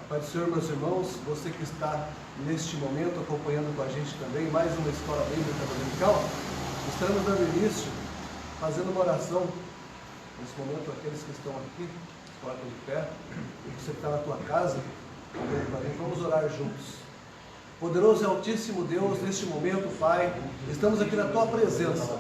Pai do Senhor, meus irmãos, você que está neste momento acompanhando com a gente também mais uma escola bíblica dominical, estaremos dando início, fazendo uma oração. Nesse momento, aqueles que estão aqui, colocam de pé, e você que está na tua casa, vamos orar juntos. Poderoso e altíssimo Deus, neste momento, Pai, estamos aqui na tua presença,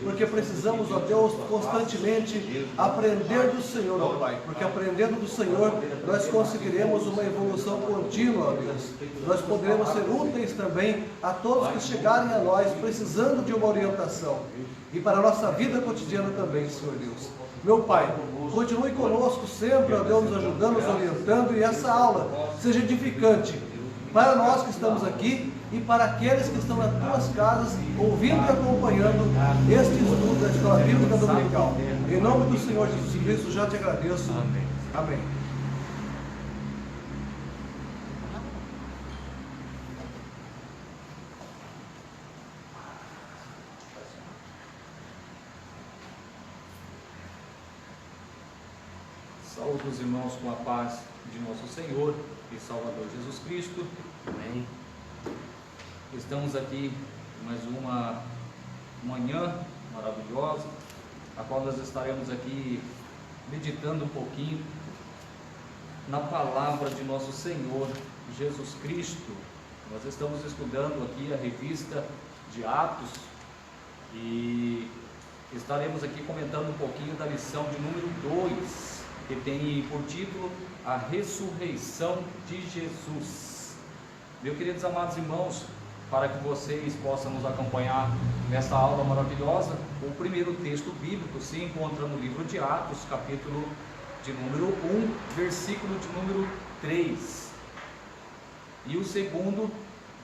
porque precisamos, ó Deus, constantemente aprender do Senhor, ó Pai, porque aprendendo do Senhor, nós conseguiremos uma evolução contínua, ó Deus. Nós poderemos ser úteis também a todos que chegarem a nós, precisando de uma orientação, e para a nossa vida cotidiana também, Senhor Deus. Meu Pai, continue conosco sempre, ó Deus, nos ajudando, nos orientando, e essa aula seja edificante para nós que estamos aqui e para aqueles que estão nas tuas casas, ouvindo e acompanhando este estudo da Escola Bíblica Dominical. Em nome do Senhor Jesus Cristo, já te agradeço. Amém. Amém. Saúde os irmãos com a paz de nosso Senhor e Salvador Jesus Cristo. Amém. Estamos aqui em mais uma manhã maravilhosa, a qual nós estaremos aqui meditando um pouquinho na palavra de nosso Senhor Jesus Cristo. Nós estamos estudando aqui a revista de Atos e estaremos aqui comentando um pouquinho da lição de número 2, que tem por título A Ressurreição de Jesus. Meus queridos amados irmãos, para que vocês possam nos acompanhar nessa aula maravilhosa, o primeiro texto bíblico se encontra no livro de Atos, capítulo de número 1, versículo de número 3. E o segundo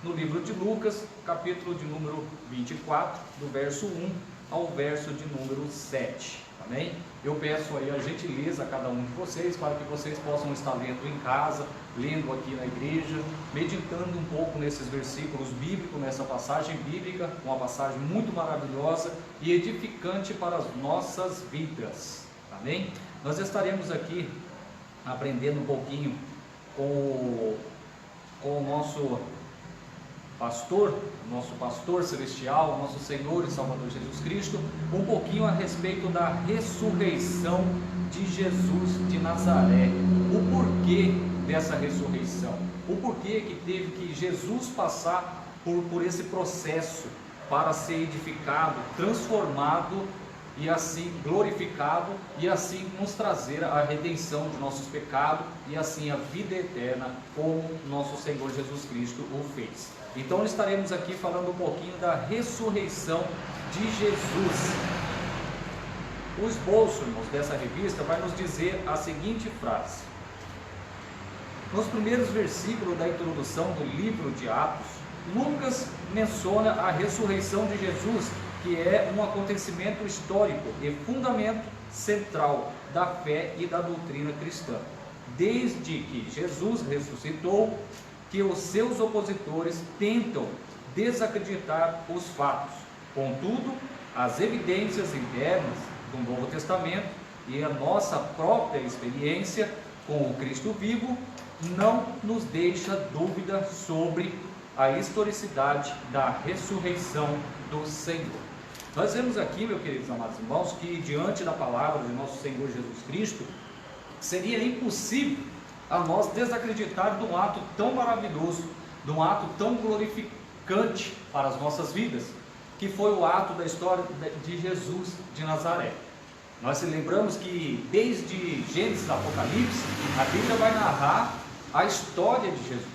no livro de Lucas, capítulo de número 24, do verso 1 ao verso de número 7. Amém? Eu peço aí a gentileza a cada um de vocês, para que vocês possam estar lendo em casa, lendo aqui na igreja, meditando um pouco nesses versículos bíblicos, nessa passagem bíblica, uma passagem muito maravilhosa e edificante para as nossas vidas. Amém? Nós estaremos aqui aprendendo um pouquinho com o nosso pastor celestial, nosso Senhor e Salvador Jesus Cristo, um pouquinho a respeito da ressurreição de Jesus de Nazaré. O porquê dessa ressurreição, o porquê que teve que Jesus passar por esse processo para ser edificado, transformado e assim glorificado, e assim nos trazer a redenção de nossos pecados e assim a vida eterna, como nosso Senhor Jesus Cristo o fez. Então estaremos aqui falando um pouquinho da ressurreição de Jesus. O esboço, irmãos, dessa revista vai nos dizer a seguinte frase. Nos primeiros versículos da introdução do livro de Atos, Lucas menciona a ressurreição de Jesus, que é um acontecimento histórico e fundamento central da fé e da doutrina cristã. Desde que Jesus ressuscitou, que os seus opositores tentam desacreditar os fatos. Contudo, as evidências internas do Novo Testamento e a nossa própria experiência com o Cristo vivo não nos deixa dúvida sobre a historicidade da ressurreição do Senhor. Nós vemos aqui, meus queridos amados irmãos, que diante da palavra de nosso Senhor Jesus Cristo, seria impossível a nós desacreditar de um ato tão maravilhoso, de um ato tão glorificante para as nossas vidas, que foi o ato da história de Jesus de Nazaré. Nós se lembramos que desde Gênesis a Apocalipse, a Bíblia vai narrar a história de Jesus,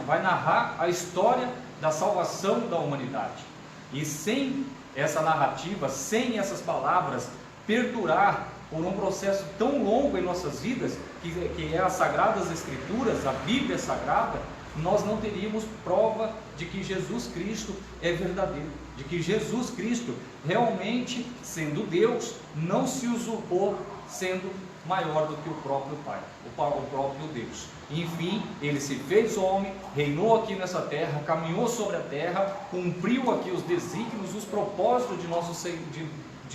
vai narrar a história da salvação da humanidade. E sem essa narrativa, sem essas palavras perdurar por um processo tão longo em nossas vidas, que é as Sagradas Escrituras, a Bíblia Sagrada, nós não teríamos prova de que Jesus Cristo é verdadeiro, de que Jesus Cristo realmente, sendo Deus, não se usurpou sendo maior do que o próprio Pai, o próprio Deus. Enfim, ele se fez homem, reinou aqui nessa terra, caminhou sobre a terra, cumpriu aqui os desígnios, os propósitos de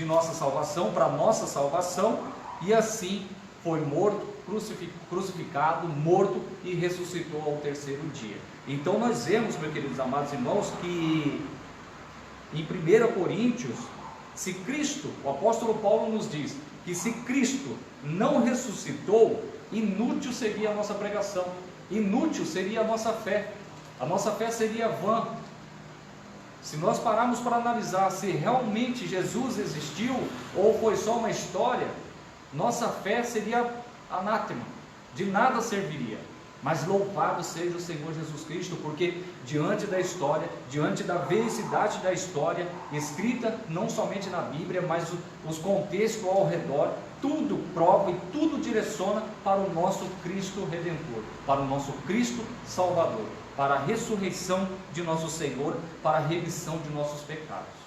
nossa salvação, para nossa salvação, e assim foi morto, crucificado, morto e ressuscitou ao terceiro dia. Então nós vemos, meus queridos amados irmãos, que em 1 Coríntios, se Cristo, o apóstolo Paulo nos diz que se Cristo não ressuscitou, inútil seria a nossa pregação, inútil seria a nossa fé seria vã. Se nós pararmos para analisar se realmente Jesus existiu ou foi só uma história, nossa fé seria anátema, de nada serviria. Mas louvado seja o Senhor Jesus Cristo, porque diante da história, diante da veracidade da história, escrita não somente na Bíblia, mas os contextos ao redor, tudo prova e tudo direciona para o nosso Cristo Redentor, para o nosso Cristo Salvador, para a ressurreição de nosso Senhor, para a remissão de nossos pecados.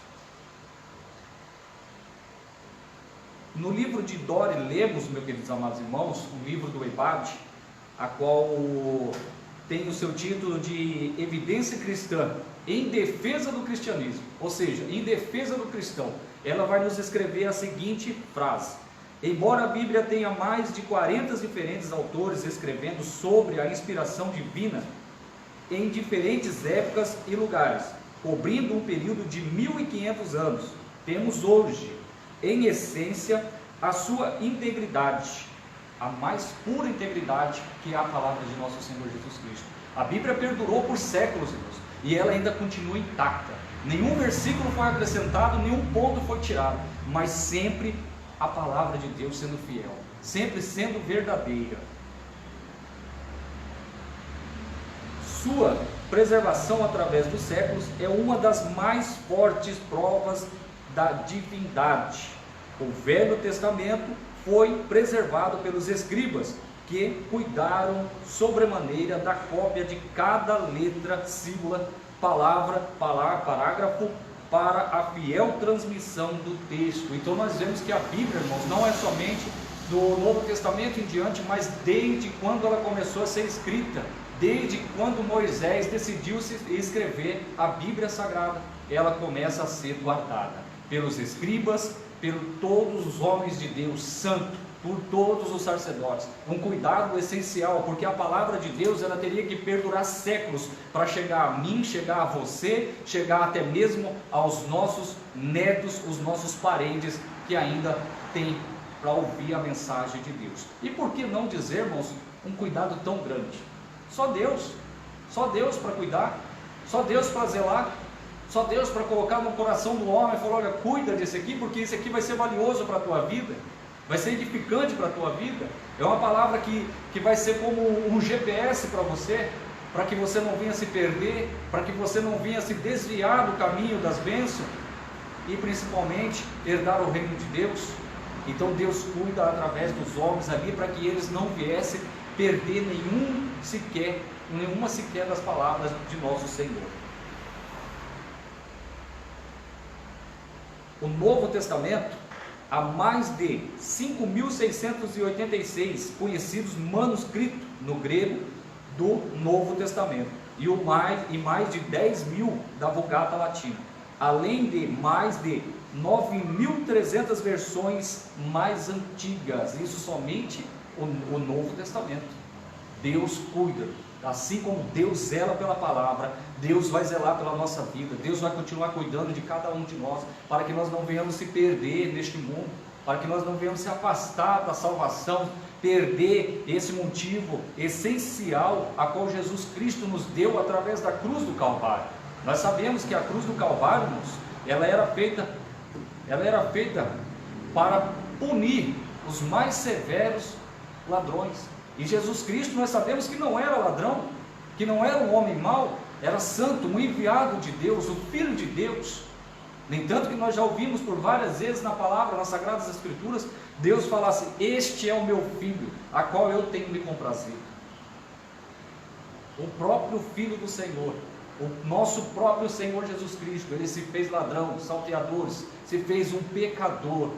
No livro de Dory Lemos, meus queridos amados irmãos, um livro do EBAD, a qual tem o seu título de Evidência Cristã em defesa do cristianismo, ou seja, em defesa do cristão, ela vai nos escrever a seguinte frase: embora a Bíblia tenha mais de 40 diferentes autores escrevendo sobre a inspiração divina em diferentes épocas e lugares, cobrindo um período de 1500 anos, temos hoje, em essência, a sua integridade, a mais pura integridade, que é a palavra de nosso Senhor Jesus Cristo. A Bíblia perdurou por séculos, irmãos, e ela ainda continua intacta. Nenhum versículo foi acrescentado, nenhum ponto foi tirado, mas sempre a palavra de Deus sendo fiel, sempre sendo verdadeira. Sua preservação através dos séculos é uma das mais fortes provas da divindade. O Velho Testamento foi preservado pelos escribas, que cuidaram sobremaneira da cópia de cada letra, sílaba, palavra, parágrafo, para a fiel transmissão do texto. Então nós vemos que a Bíblia, irmãos, não é somente do Novo Testamento em diante, mas desde quando ela começou a ser escrita, desde quando Moisés decidiu escrever a Bíblia Sagrada, ela começa a ser guardada pelos escribas, por todos os homens de Deus santo, por todos os sacerdotes. Um cuidado essencial, porque a palavra de Deus ela teria que perdurar séculos para chegar a mim, chegar a você, chegar até mesmo aos nossos netos, os nossos parentes que ainda têm para ouvir a mensagem de Deus. E por que não dizer, irmãos, um cuidado tão grande? Só Deus para cuidar, só Deus para zelar, só Deus para colocar no coração do homem e falar: olha, cuida desse aqui, porque esse aqui vai ser valioso para a tua vida, vai ser edificante para a tua vida. É uma palavra que vai ser como um GPS para você, para que você não venha se perder, para que você não venha se desviar do caminho das bênçãos e principalmente herdar o reino de Deus. Então Deus cuida através dos homens ali para que eles não viessem perder nenhuma sequer das palavras de nosso Senhor. O Novo Testamento, há mais de 5.686 conhecidos manuscritos no grego do Novo Testamento e mais de 10.000 da Vulgata Latina, além de mais de 9.300 versões mais antigas. Isso somente o Novo Testamento. Deus cuida, assim como Deus zela pela palavra, Deus vai zelar pela nossa vida, Deus vai continuar cuidando de cada um de nós, para que nós não venhamos se perder neste mundo, para que nós não venhamos se afastar da salvação, perder esse motivo essencial a qual Jesus Cristo nos deu através da cruz do Calvário. Nós sabemos que a cruz do Calvário, irmãos, ela era feita para punir os mais severos ladrões. E Jesus Cristo, nós sabemos que não era ladrão, que não era um homem mau, era santo, um enviado de Deus, o Filho de Deus. No entanto que nós já ouvimos por várias vezes na palavra, nas Sagradas Escrituras, Deus fala assim: este é o meu Filho, a qual eu tenho me comprazido. O próprio Filho do Senhor, o nosso próprio Senhor Jesus Cristo, ele se fez ladrão, salteador, se fez um pecador,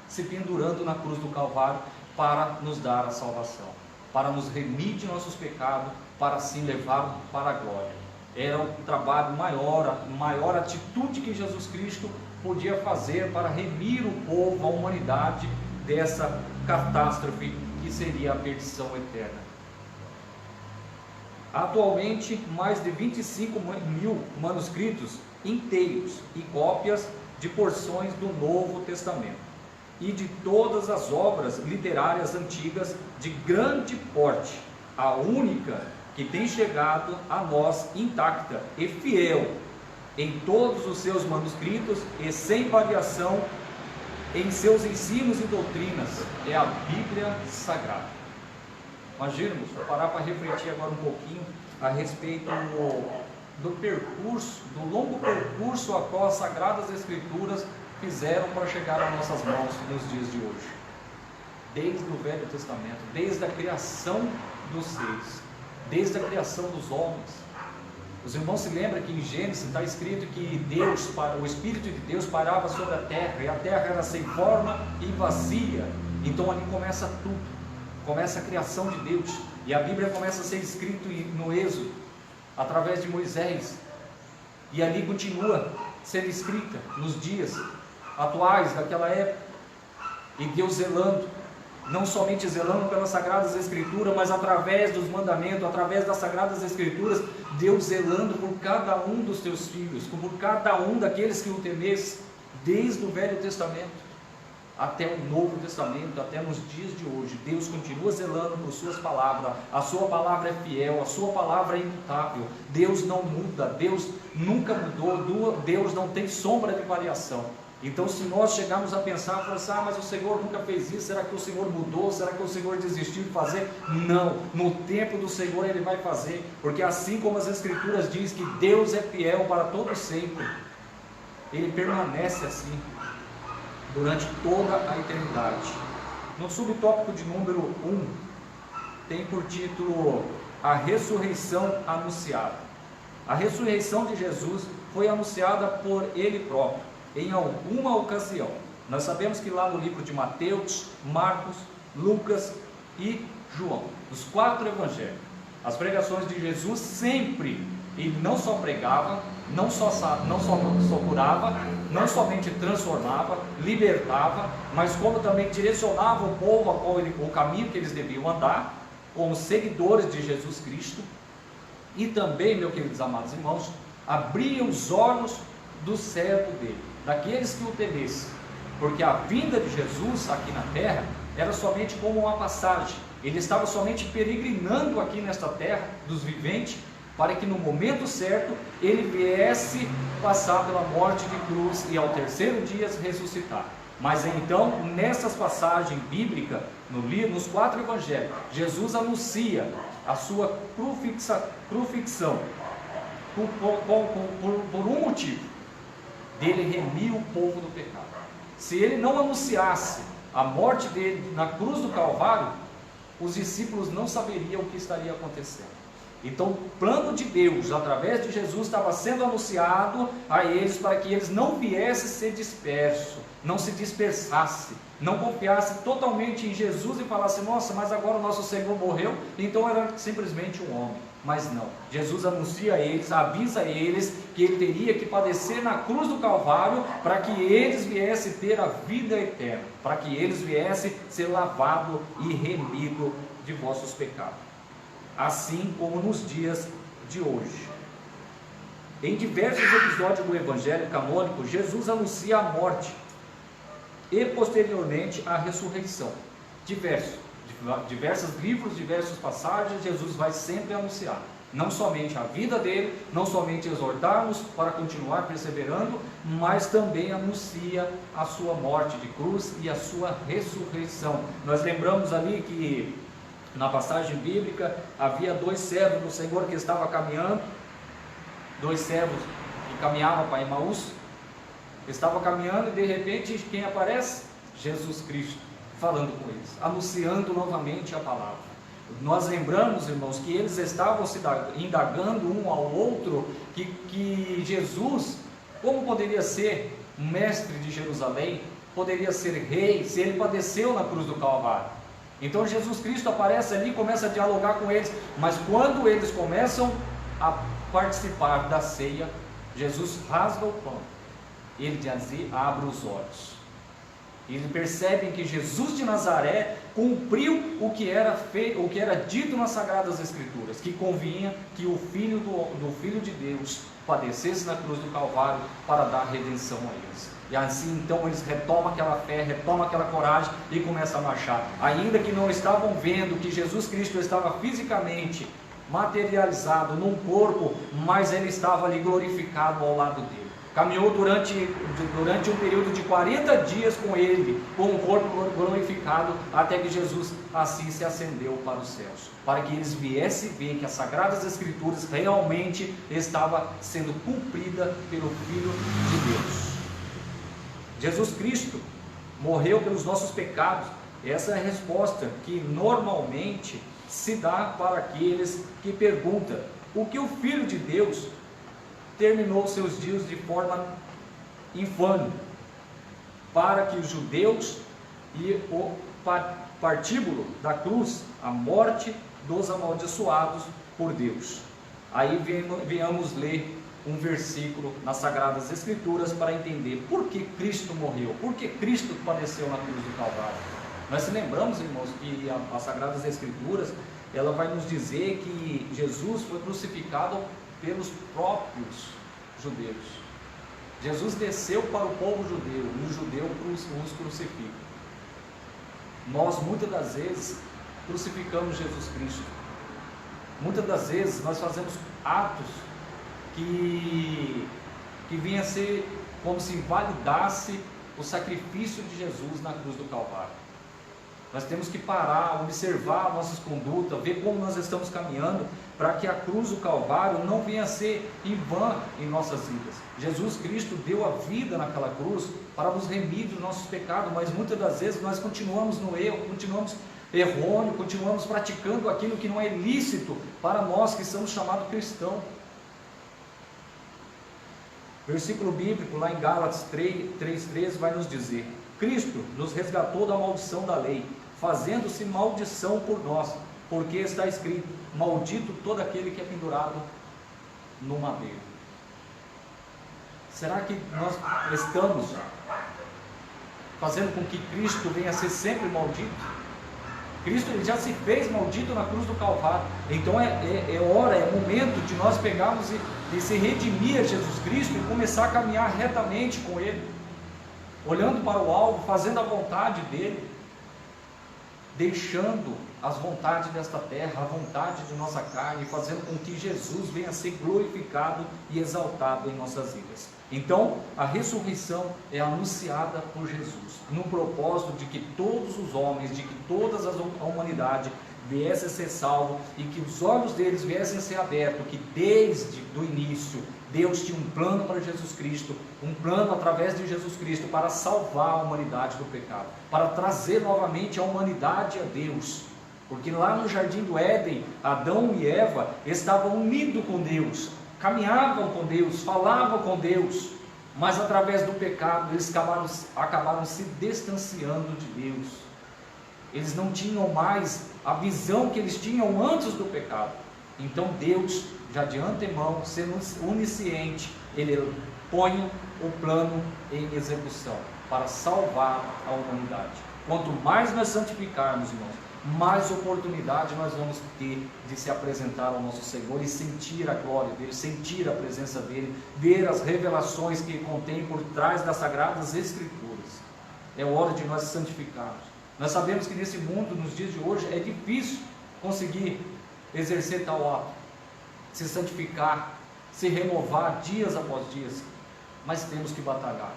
se pendurando na cruz do Calvário para nos dar a salvação, para nos remir de nossos pecados, para assim levar para a glória. Era um trabalho maior atitude que Jesus Cristo podia fazer para remir o povo, a humanidade, dessa catástrofe que seria a perdição eterna. Atualmente, mais de 25 mil manuscritos inteiros e cópias de porções do Novo Testamento e de todas as obras literárias antigas de grande porte, a única que tem chegado a nós intacta e fiel em todos os seus manuscritos e sem variação em seus ensinos e doutrinas, é a Bíblia Sagrada. Imagina-nos, vou parar para refletir agora um pouquinho a respeito do percurso, do longo percurso a qual as Sagradas Escrituras fizeram para chegar às nossas mãos nos dias de hoje. Desde o Velho Testamento, desde a criação dos seres, desde a criação dos homens. Os irmãos se lembram que em Gênesis está escrito que Deus, o Espírito de Deus parava sobre a terra, e a terra era sem forma e vazia. Então ali começa tudo, começa a criação de Deus, e a Bíblia começa a ser escrita no Êxodo, através de Moisés, e ali continua sendo escrita nos dias atuais daquela época, e Deus zelando, não somente zelando pelas Sagradas Escrituras, mas através dos mandamentos, através das Sagradas Escrituras, Deus zelando por cada um dos teus filhos, por cada um daqueles que o temesse, desde o Velho Testamento até o Novo Testamento, até nos dias de hoje. Deus continua zelando por suas palavras, a sua palavra é fiel, a sua palavra é imutável, Deus não muda, Deus nunca mudou, Deus não tem sombra de variação. Então, se nós chegarmos a pensar, mas o Senhor nunca fez isso, será que o Senhor mudou, será que o Senhor desistiu de fazer? Não, no tempo do Senhor Ele vai fazer, porque assim como as Escrituras dizem que Deus é fiel para todo sempre, Ele permanece assim durante toda a eternidade. No subtópico de número 1, tem por título a ressurreição anunciada. A ressurreição de Jesus foi anunciada por Ele próprio em alguma ocasião. Nós sabemos que lá no livro de Mateus, Marcos, Lucas e João, os 4 evangelhos, as pregações de Jesus sempre, ele não só pregava, não só curava, não somente transformava, libertava, mas como também direcionava o povo o caminho que eles deviam andar, como seguidores de Jesus Cristo, e também, meus queridos amados irmãos, abria os olhos do servo dele, daqueles que o temessem, porque a vinda de Jesus aqui na terra era somente como uma passagem. Ele estava somente peregrinando aqui nesta terra dos viventes, para que no momento certo ele viesse passar pela morte de cruz e ao terceiro dia ressuscitar. Mas então, nessas passagens bíblicas, nos 4 evangelhos, Jesus anuncia a sua crucifixão por um motivo: dele remir o povo do pecado. Se ele não anunciasse a morte dele na cruz do Calvário, os discípulos não saberiam o que estaria acontecendo. Então o plano de Deus, através de Jesus, estava sendo anunciado a eles, para que eles não viessem ser dispersos, não se dispersassem, não confiassem totalmente em Jesus e falassem: nossa, mas agora o nosso Senhor morreu, então era simplesmente um homem. Mas não, Jesus anuncia a eles, avisa a eles que ele teria que padecer na cruz do Calvário, para que eles viessem ter a vida eterna, para que eles viessem ser lavados e remidos de vossos pecados. Assim como nos dias de hoje. Em diversos episódios do Evangelho canônico, Jesus anuncia a morte e posteriormente a ressurreição. Diversos livros, diversas passagens, Jesus vai sempre anunciar, não somente a vida dele, não somente exortar-nos para continuar perseverando, mas também anuncia a sua morte de cruz e a sua ressurreição. Nós lembramos ali que na passagem bíblica havia 2 servos do Senhor que estavam caminhando, 2 servos que caminhavam para Emaús, estavam caminhando e de repente quem aparece? Jesus Cristo, falando com eles, anunciando novamente a palavra. Nós lembramos, irmãos, que eles estavam se indagando um ao outro, que Jesus, como poderia ser mestre de Jerusalém, poderia ser rei, se ele padeceu na cruz do Calvário. Então Jesus Cristo aparece ali e começa a dialogar com eles, mas quando eles começam a participar da ceia, Jesus rasga o pão, ele dizia: abre os olhos. E eles percebem que Jesus de Nazaré cumpriu o que era dito nas Sagradas Escrituras, que convinha que o Filho do Filho de Deus padecesse na cruz do Calvário para dar redenção a eles. E assim então eles retomam aquela fé, retomam aquela coragem e começam a marchar. Ainda que não estavam vendo que Jesus Cristo estava fisicamente materializado num corpo, mas ele estava ali glorificado ao lado dele. Caminhou durante um período de 40 dias com ele, com o corpo glorificado, até que Jesus assim se ascendeu para os céus, para que eles viessem ver que as Sagradas Escrituras realmente estava sendo cumprida pelo Filho de Deus. Jesus Cristo morreu pelos nossos pecados. Essa é a resposta que normalmente se dá para aqueles que perguntam o que o Filho de Deus terminou seus dias de forma infame, para que os judeus e o partíbulo da cruz, a morte dos amaldiçoados por Deus. Aí venhamos ler um versículo nas Sagradas Escrituras para entender por que Cristo morreu, por que Cristo padeceu na cruz do Calvário. Nós se lembramos, irmãos, que as Sagradas Escrituras, ela vai nos dizer que Jesus foi crucificado pelos próprios judeus. Jesus desceu para o povo judeu e o judeu os crucifica. Nós muitas das vezes crucificamos Jesus Cristo. Muitas das vezes nós fazemos atos que vinha a ser como se invalidasse o sacrifício de Jesus na cruz do Calvário. Nós temos que parar, observar nossas condutas, ver como nós estamos caminhando, para que a cruz do Calvário não venha a ser em vão em nossas vidas. Jesus Cristo deu a vida naquela cruz para nos remir dos nossos pecados, mas muitas das vezes nós continuamos no erro, continuamos errôneo, continuamos praticando aquilo que não é lícito para nós que somos chamados cristãos. Versículo bíblico lá em Gálatas 3:13 vai nos dizer: Cristo nos resgatou da maldição da lei, fazendo-se maldição por nós, porque está escrito: maldito todo aquele que é pendurado no madeiro. Será que nós estamos fazendo com que Cristo venha a ser sempre maldito? Cristo ele já se fez maldito na cruz do Calvário. Então é hora, é momento de nós pegarmos e se redimir a Jesus Cristo e começar a caminhar retamente com Ele, olhando para o alvo, fazendo a vontade dEle, deixando as vontades desta terra, a vontade de nossa carne, fazendo com que Jesus venha a ser glorificado e exaltado em nossas vidas. Então, a ressurreição é anunciada por Jesus, no propósito de que todos os homens, de que toda a humanidade viesse a ser salvo e que os olhos deles viessem a ser abertos, que desde o início Deus tinha um plano para Jesus Cristo, um plano através de Jesus Cristo para salvar a humanidade do pecado, para trazer novamente a humanidade a Deus. Porque lá no Jardim do Éden, Adão e Eva estavam unidos com Deus, caminhavam com Deus, falavam com Deus, mas através do pecado eles acabaram se distanciando de Deus. Eles não tinham mais a visão que eles tinham antes do pecado. Então Deus, já de antemão, sendo onisciente, Ele põe o plano em execução para salvar a humanidade. Quanto mais nós santificarmos, irmãos, mais oportunidade nós vamos ter de se apresentar ao nosso Senhor e sentir a glória dEle, sentir a presença dEle, ver as revelações que Ele contém por trás das Sagradas Escrituras. É hora de nós santificarmos. Nós sabemos que nesse mundo, nos dias de hoje, é difícil conseguir exercer tal ato, se santificar, se renovar dias após dias, mas temos que batalhar.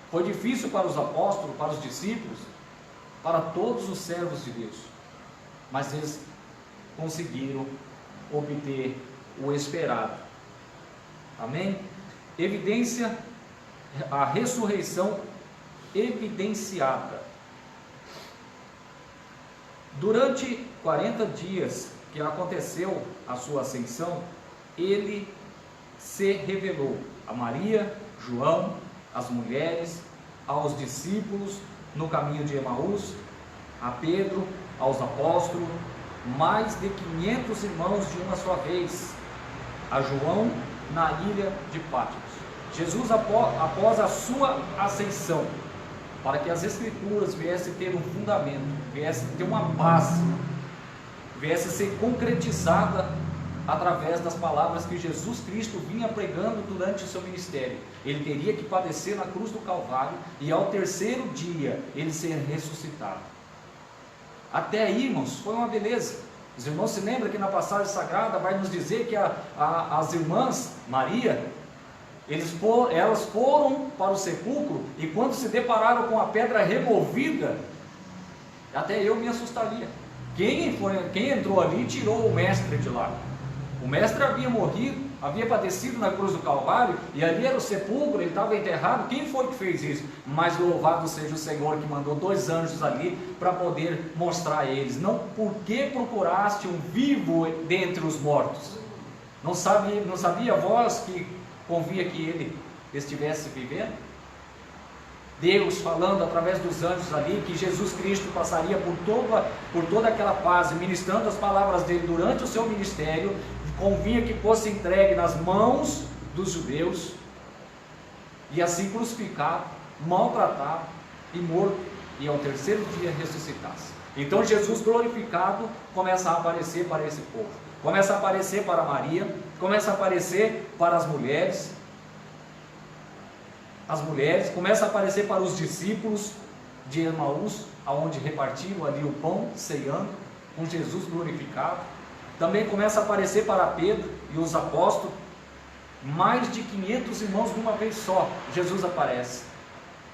Foi difícil para os apóstolos, para os discípulos, para todos os servos de Deus, mas eles conseguiram obter o esperado. Amém? Evidência, a ressurreição evidenciada. Durante 40 dias que aconteceu a sua ascensão, ele se revelou a Maria, João, às mulheres, aos discípulos no caminho de Emaús, a Pedro, aos apóstolos, mais de 500 irmãos de uma só vez, a João na ilha de Patmos. Jesus, após a sua ascensão, para que as Escrituras viessem ter um fundamento, viessem ter uma base, viesse a ser concretizada através das palavras que Jesus Cristo vinha pregando durante o seu ministério. Ele teria que padecer na cruz do Calvário e ao terceiro dia ele ser ressuscitado. Até aí, irmãos, foi uma beleza. Os irmãos se lembram que na passagem sagrada vai nos dizer que as irmãs Maria, elas foram para o sepulcro, e quando se depararam com a pedra removida, até eu me assustaria. Quem entrou ali tirou o mestre de lá. O mestre havia morrido, havia padecido na cruz do Calvário, e ali era o sepulcro, ele estava enterrado. Quem foi que fez isso? Mas louvado seja o Senhor, que mandou 2 anjos ali para poder mostrar a eles. Não, por que procuraste um vivo dentre os mortos? Não sabia vós que convia que ele estivesse vivendo? Deus falando através dos anjos ali, que Jesus Cristo passaria por toda aquela fase, ministrando as palavras dele durante o seu ministério. Convinha que fosse entregue nas mãos dos judeus, e assim crucificado, maltratado e morto, e ao terceiro dia ressuscitasse. Então Jesus glorificado começa a aparecer para esse povo, começa a aparecer para Maria, começa a aparecer para as mulheres, começa a aparecer para os discípulos de Emaús, aonde repartiam ali o pão, ceando, com Jesus glorificado. Também começa a aparecer para Pedro e os apóstolos. Mais de 500 irmãos de uma vez só, Jesus aparece.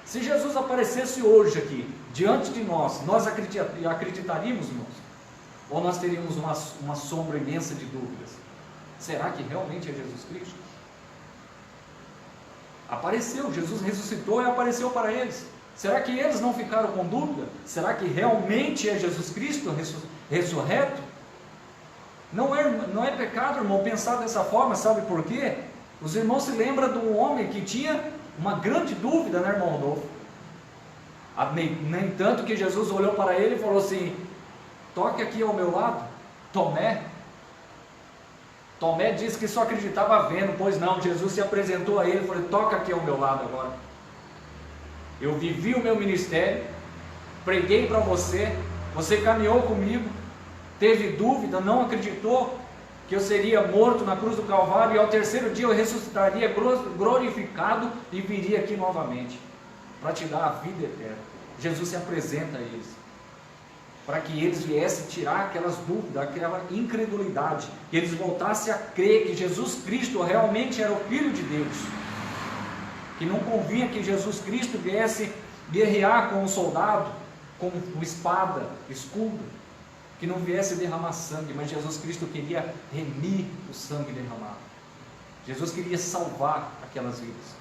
Se Jesus aparecesse hoje aqui, diante de nós acreditaríamos, irmãos? Ou nós teríamos uma sombra imensa de dúvidas? Será que realmente é Jesus Cristo? Apareceu, Jesus ressuscitou e apareceu para eles. Será que eles não ficaram com dúvida? Será que realmente é Jesus Cristo ressurreto? Não é pecado, irmão, pensar dessa forma. Sabe por quê? Os irmãos se lembram de um homem que tinha uma grande dúvida, né, irmão Rodolfo? No entanto, que Jesus olhou para ele e falou assim: toque aqui ao meu lado. Tomé disse que só acreditava vendo. Pois não, Jesus se apresentou a ele e falou: toca aqui ao meu lado agora. Eu vivi o meu ministério, preguei para você, você caminhou comigo, teve dúvida, não acreditou que eu seria morto na cruz do Calvário, e ao terceiro dia eu ressuscitaria glorificado e viria aqui novamente para te dar a vida eterna. Jesus se apresenta a eles, para que eles viessem tirar aquelas dúvidas, aquela incredulidade, que eles voltassem a crer que Jesus Cristo realmente era o Filho de Deus, que não convinha que Jesus Cristo viesse guerrear com um soldado, com espada, escudo, que não viesse derramar sangue, mas Jesus Cristo queria remir o sangue derramado. Jesus queria salvar aquelas vidas,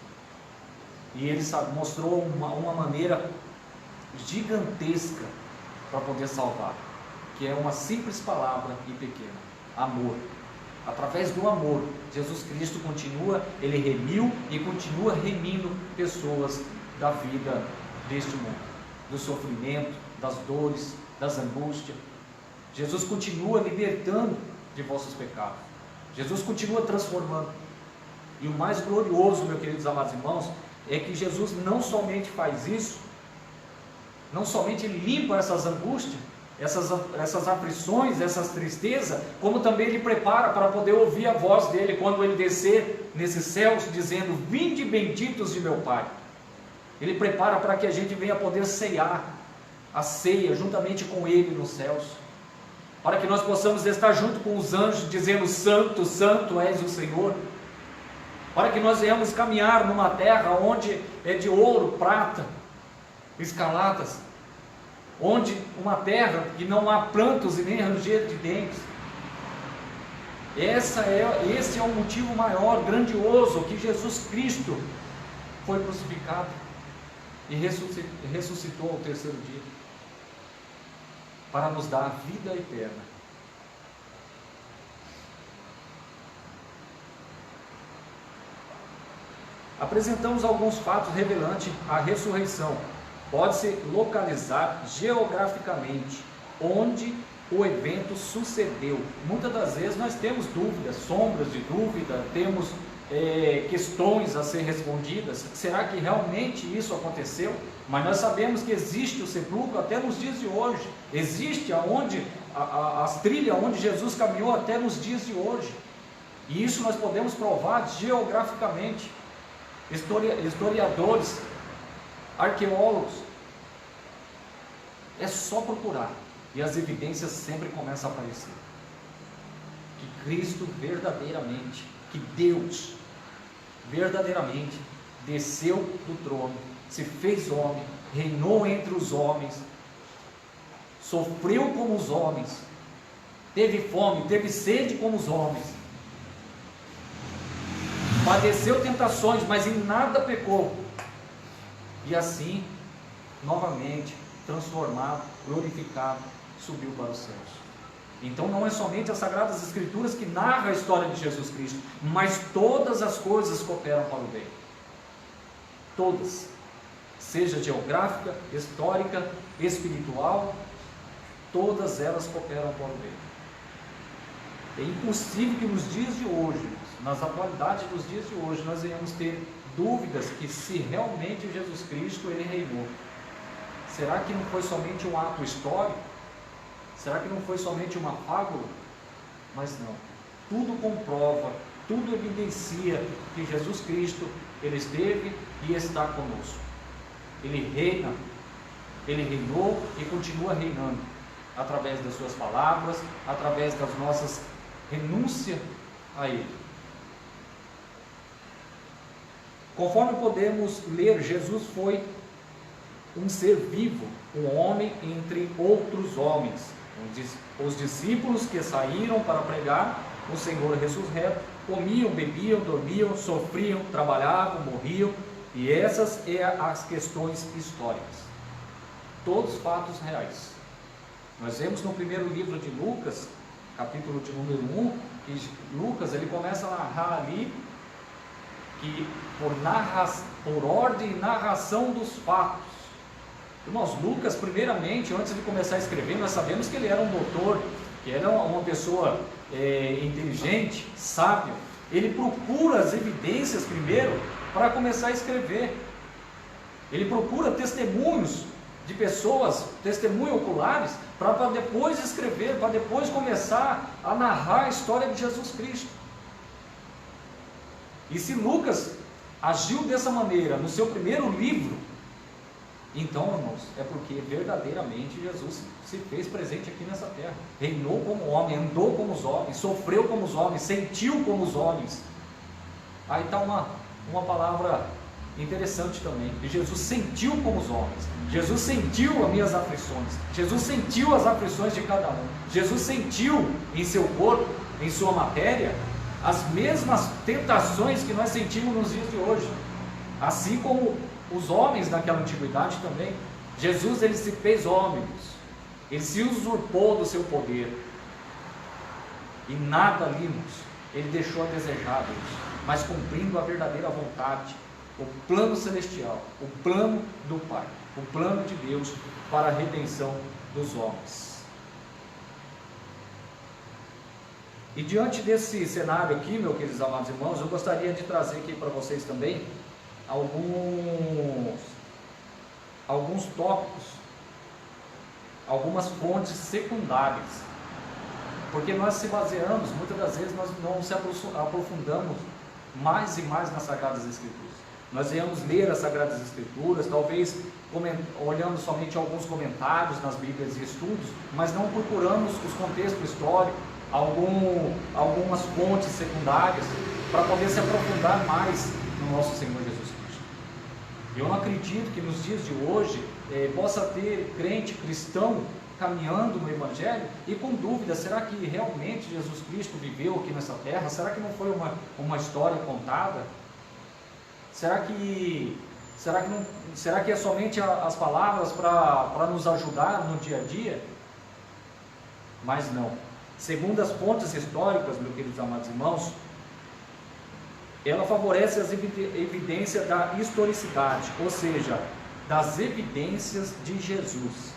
e ele mostrou uma maneira gigantesca para poder salvar, que é uma simples palavra e pequena: amor. Através do amor, Jesus Cristo ele remiu e continua remindo pessoas da vida deste mundo, do sofrimento, das dores, das angústias. Jesus continua libertando de vossos pecados. Jesus continua transformando. E o mais glorioso, meus queridos amados irmãos, é que Jesus não somente faz isso, não somente ele limpa essas angústias, essas aflições, essas tristezas, como também ele prepara para poder ouvir a voz dele quando ele descer nesses céus, dizendo: vinde benditos de meu Pai. Ele prepara para que a gente venha poder ceiar a ceia juntamente com ele nos céus, para que nós possamos estar junto com os anjos, dizendo: santo, santo és o Senhor, para que nós venhamos caminhar numa terra onde é de ouro, prata, escarlatas, onde uma terra que não há prantos e nem ranger de dentes. Esse é o motivo maior, grandioso, que Jesus Cristo foi crucificado e ressuscitou ao terceiro dia, para nos dar a vida eterna. Apresentamos alguns fatos revelantes a ressurreição. Pode-se localizar geograficamente onde o evento sucedeu. Muitas das vezes nós temos dúvidas, sombras de dúvida, temos questões a ser respondidas. Será que realmente isso aconteceu? Mas nós sabemos que existe o sepulcro até nos dias de hoje. Existe as trilhas onde Jesus caminhou até nos dias de hoje. E isso nós podemos provar geograficamente. Historiadores, arqueólogos, é só procurar e as evidências sempre começam a aparecer. Que Cristo verdadeiramente, que Deus verdadeiramente desceu do trono, se fez homem, reinou entre os homens, sofreu como os homens, teve fome, teve sede como os homens, padeceu tentações, mas em nada pecou, e assim, novamente, transformado, glorificado, subiu para os céus. Então não é somente as Sagradas Escrituras que narram a história de Jesus Cristo, mas todas as coisas cooperam para o bem. Todas. Seja geográfica, histórica, espiritual, todas elas cooperam para o bem. É impossível que nos dias de hoje, nas atualidades dos dias de hoje, nós venhamos ter dúvidas que se realmente Jesus Cristo ele reinou. Será que não foi somente um ato histórico? Será que não foi somente uma fábula? Mas não. Tudo comprova, tudo evidencia que Jesus Cristo, ele esteve e está conosco. Ele reina, ele reinou e continua reinando, através das suas palavras, através das nossas renúncias a ele. Conforme podemos ler, Jesus foi um ser vivo, um homem entre outros homens. Os discípulos que saíram para pregar o Senhor ressurreto, comiam, bebiam, dormiam, sofriam, trabalhavam, morriam, e essas são as questões históricas. Todos fatos reais. Nós vemos no primeiro livro de Lucas, capítulo de número 1, que Lucas ele começa a narrar ali que por ordem e narração dos fatos. Irmãos, Lucas, primeiramente, antes de começar a escrever, nós sabemos que ele era um doutor, que era uma pessoa inteligente, sábio. Ele procura as evidências primeiro para começar a escrever. Ele procura testemunhos de pessoas, testemunhos oculares, para depois escrever, para depois começar a narrar a história de Jesus Cristo. E se Lucas agiu dessa maneira no seu primeiro livro, então, irmãos, é porque verdadeiramente Jesus se fez presente aqui nessa terra. Reinou como homem, andou como os homens, sofreu como os homens, sentiu como os homens. Aí está uma palavra interessante também. E Jesus sentiu como os homens. Jesus sentiu as minhas aflições. Jesus sentiu as aflições de cada um. Jesus sentiu em seu corpo, em sua matéria, as mesmas tentações que nós sentimos nos dias de hoje. Assim como os homens naquela antiguidade também. Jesus ele se fez homem, ele se usurpou do seu poder, e nada ali, ele deixou a desejar, mas cumprindo a verdadeira vontade, o plano celestial, o plano do Pai, o plano de Deus para a redenção dos homens. E diante desse cenário aqui, meus queridos amados irmãos, eu gostaria de trazer aqui para vocês também alguns tópicos, algumas fontes secundárias, porque nós se baseamos, muitas das vezes nós não se aprofundamos mais e mais nas Sagradas Escrituras. Nós viemos ler as Sagradas Escrituras, talvez olhando somente alguns comentários nas Bíblias e estudos, mas não procuramos os contextos históricos, algumas fontes secundárias, para poder se aprofundar mais no nosso Senhor Jesus Cristo. Eu não acredito que nos dias de hoje possa ter crente cristão caminhando no Evangelho e com dúvida, será que realmente Jesus Cristo viveu aqui nessa terra? Será que não foi uma história contada? Será que é somente as palavras para nos ajudar no dia a dia? Mas não. Segundo as fontes históricas, meus queridos amados irmãos, ela favorece as evidências da historicidade, ou seja, das evidências de Jesus.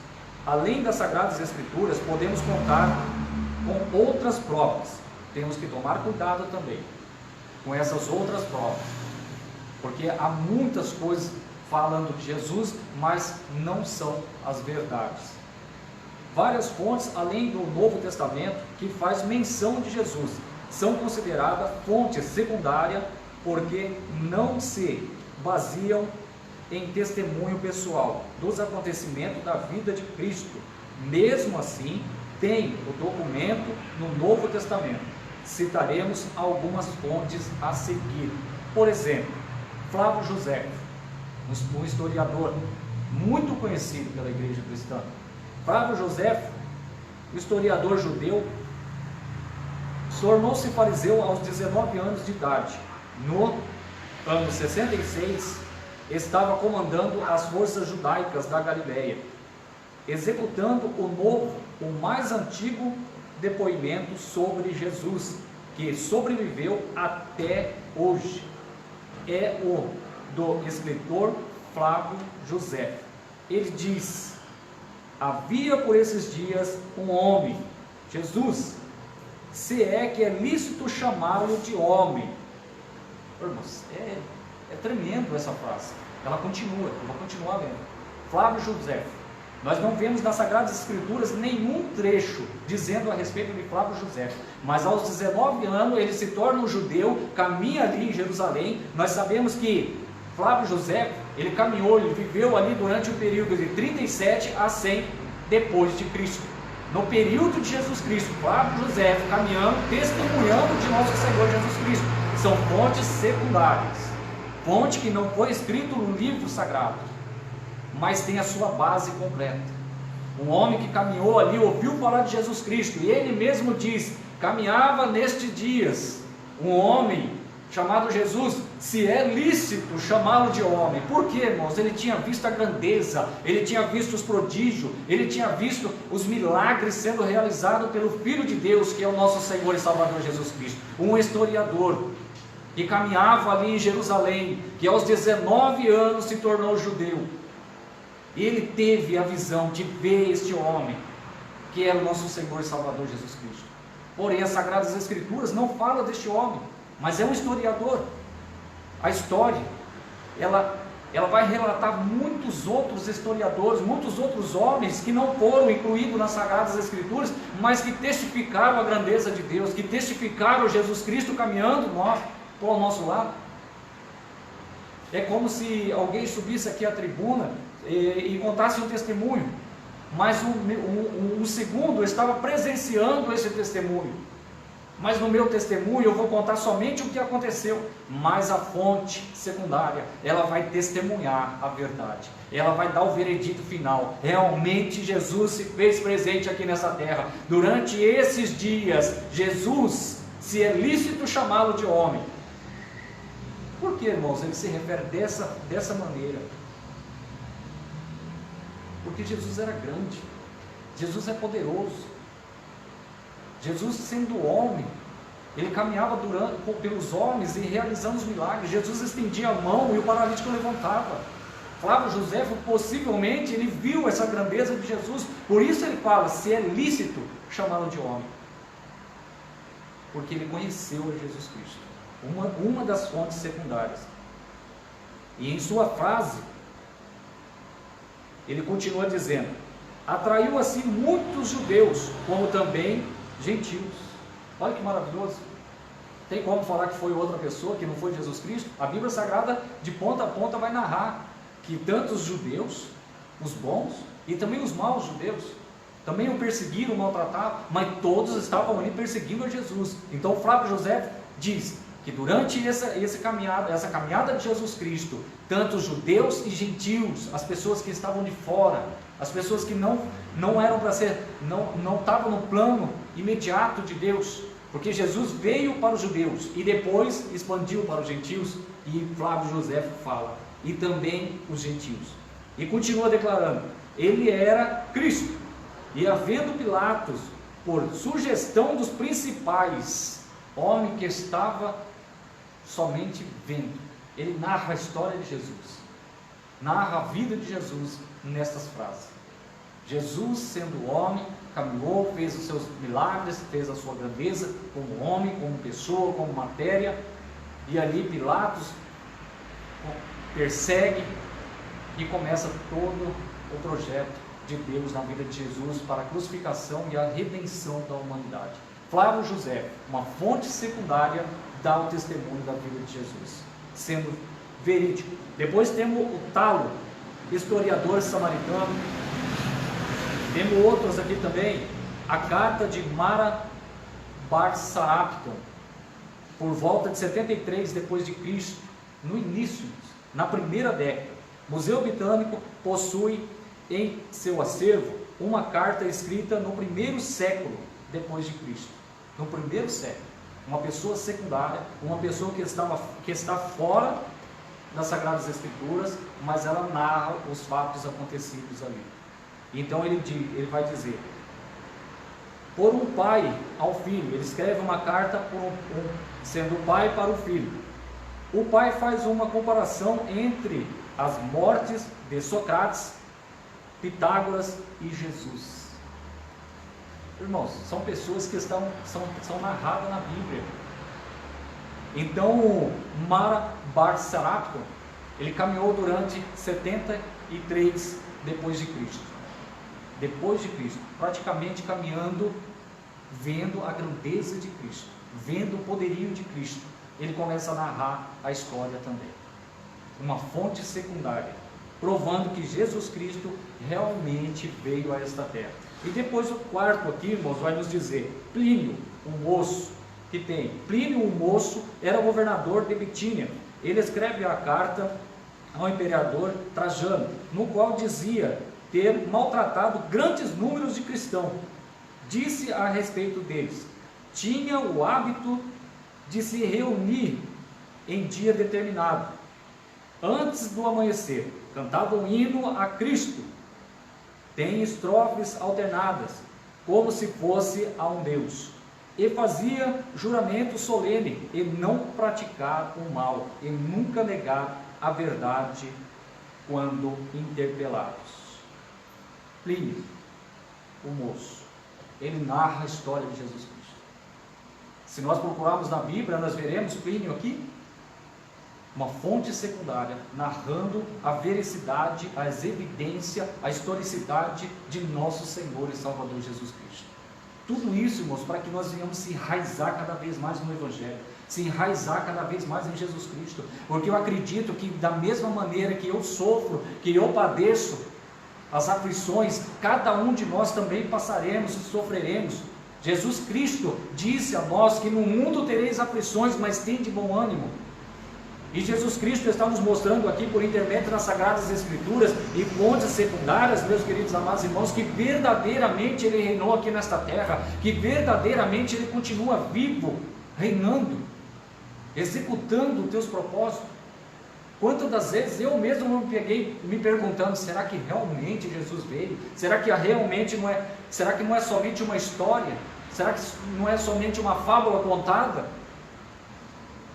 Além das Sagradas Escrituras, podemos contar com outras provas. Temos que tomar cuidado também. com essas outras provas, porque há muitas coisas falando de Jesus, mas não são as verdades. Várias fontes, além do Novo Testamento, que faz menção de Jesus, são consideradas fontes secundárias, porque não se baseiam em testemunho pessoal dos acontecimentos da vida de Cristo. Mesmo assim, tem o documento no Novo Testamento. Citaremos algumas fontes a seguir. Por exemplo, Flávio José, um historiador muito conhecido pela Igreja Cristã. Flávio José, o historiador judeu, tornou-se fariseu aos 19 anos de idade. No ano 66, estava comandando as forças judaicas da Galileia, executando o mais antigo depoimento sobre Jesus, que sobreviveu até hoje. É o do escritor Flávio José. Ele diz: havia por esses dias um homem, Jesus, se é que é lícito chamá-lo de homem. Irmãos, é tremendo essa frase. Ela continua, eu vou continuar lendo. Flávio José. Nós não vemos nas Sagradas Escrituras nenhum trecho dizendo a respeito de Flávio José, mas aos 19 anos ele se torna um judeu, caminha ali em Jerusalém. Nós sabemos que Flávio José, ele caminhou, ele viveu ali durante o período de 37 a 100 depois de Cristo. No período de Jesus Cristo, Flávio José caminhando, testemunhando de nosso Senhor Jesus Cristo. São fontes secundárias, fonte que não foi escrito no livro sagrado, mas tem a sua base completa. Um homem que caminhou ali, ouviu falar de Jesus Cristo, e ele mesmo diz: caminhava nestes dias um homem chamado Jesus, se é lícito chamá-lo de homem. Por quê, irmãos? Ele tinha visto a grandeza, ele tinha visto os prodígios, ele tinha visto os milagres sendo realizados pelo Filho de Deus, que é o nosso Senhor e Salvador Jesus Cristo. Um historiador que caminhava ali em Jerusalém, que aos 19 anos se tornou judeu. Ele teve a visão de ver este homem, que é o nosso Senhor e Salvador Jesus Cristo. Porém, as Sagradas Escrituras não falam deste homem, mas é um historiador. A história, ela vai relatar muitos outros historiadores, muitos outros homens que não foram incluídos nas Sagradas Escrituras, mas que testificaram a grandeza de Deus, que testificaram Jesus Cristo caminhando ao nosso lado. É como se alguém subisse aqui à tribuna e contasse um testemunho, mas um segundo estava presenciando esse testemunho. Mas no meu testemunho eu vou contar somente o que aconteceu, mas a fonte secundária, ela vai testemunhar a verdade, ela vai dar o veredito final. Realmente Jesus se fez presente aqui nessa terra. Durante esses dias, Jesus, se é lícito chamá-lo de homem. Por que, irmãos, ele se refere dessa maneira? Porque Jesus era grande, Jesus é poderoso. Jesus, sendo homem, ele caminhava pelos homens e realizando os milagres. Jesus estendia a mão e o paralítico levantava. Flávio José, possivelmente, ele viu essa grandeza de Jesus. Por isso ele fala, se é lícito chamá-lo de homem. Porque ele conheceu a Jesus Cristo. Uma das fontes secundárias. E em sua frase, ele continua dizendo: atraiu assim muitos judeus, como também gentios. Olha que maravilhoso. Tem como falar que foi outra pessoa, que não foi Jesus Cristo? A Bíblia Sagrada, de ponta a ponta, vai narrar que tanto os judeus, os bons, e também os maus judeus, também o perseguiram, o maltratavam, mas todos estavam ali perseguindo a Jesus. Então Flávio José diz que durante essa caminhada de Jesus Cristo, tanto os judeus e gentios, as pessoas que estavam de fora, as pessoas que não eram para ser, não estavam no plano imediato de Deus, porque Jesus veio para os judeus e depois expandiu para os gentios, e Flávio José fala, e também os gentios, e continua declarando, ele era Cristo, e havendo Pilatos, por sugestão dos principais, homem que estava somente vendo, ele narra a história de Jesus, narra a vida de Jesus nestas frases. Jesus, sendo homem, caminhou, fez os seus milagres, fez a sua grandeza como homem, como pessoa, como matéria, E ali Pilatos persegue e começa todo o projeto de Deus na vida de Jesus para a crucificação e a redenção da humanidade. Flávio José, uma fonte secundária, dá o testemunho da vida de Jesus, sendo verídico. Depois temos o Talo, historiador samaritano. Temos outros aqui também, a carta de Mara Bar Sarapton, por volta de 73 depois de Cristo, no início, na primeira década. O Museu Britânico possui em seu acervo uma carta escrita no primeiro século depois de Cristo. No primeiro século, uma pessoa secundária, uma pessoa que está fora das Sagradas Escrituras, mas ela narra os fatos acontecidos ali. Então ele vai dizer: por um pai ao filho, ele escreve uma carta sendo o pai para o filho. O pai faz uma comparação entre as mortes de Sócrates, Pitágoras e Jesus. Irmãos, são pessoas que são narradas na Bíblia. Então, Mara Bar Sarapton, ele caminhou durante 73 depois de Cristo. Depois de Cristo, praticamente caminhando, vendo a grandeza de Cristo, vendo o poderio de Cristo, ele começa a narrar a história também. Uma fonte secundária, provando que Jesus Cristo realmente veio a esta terra. E depois o quarto aqui, irmãos, vai nos dizer, Plínio, o moço, que tem. Plínio, o moço, era governador de Bitínia. Ele escreve a carta ao imperador Trajano, no qual dizia ter maltratado grandes números de cristãos. Disse a respeito deles: tinha o hábito de se reunir em dia determinado, antes do amanhecer, cantava um hino a Cristo, tem estrofes alternadas, como se fosse a um Deus, e fazia juramento solene, e não praticar o mal, e nunca negar a verdade quando interpelados. Plínio, o moço, ele narra a história de Jesus Cristo. Se nós procurarmos na Bíblia, nós veremos Plínio aqui, uma fonte secundária, narrando a veracidade, as evidências, a historicidade de nosso Senhor e Salvador Jesus Cristo. Tudo isso, irmãos, para que nós venhamos se enraizar cada vez mais no Evangelho, se enraizar cada vez mais em Jesus Cristo, porque eu acredito que da mesma maneira que eu sofro, que eu padeço as aflições, cada um de nós também passaremos e sofreremos. Jesus Cristo disse a nós que no mundo tereis aflições, mas tende bom ânimo. E Jesus Cristo está nos mostrando aqui, por intermédio das Sagradas Escrituras e fontes secundárias, meus queridos amados irmãos, que verdadeiramente Ele reinou aqui nesta terra, que verdadeiramente Ele continua vivo, reinando, executando os teus propósitos. Quantas das vezes eu mesmo me peguei me perguntando: será que realmente Jesus veio? Será que realmente será que não é somente uma história? Será que não é somente uma fábula contada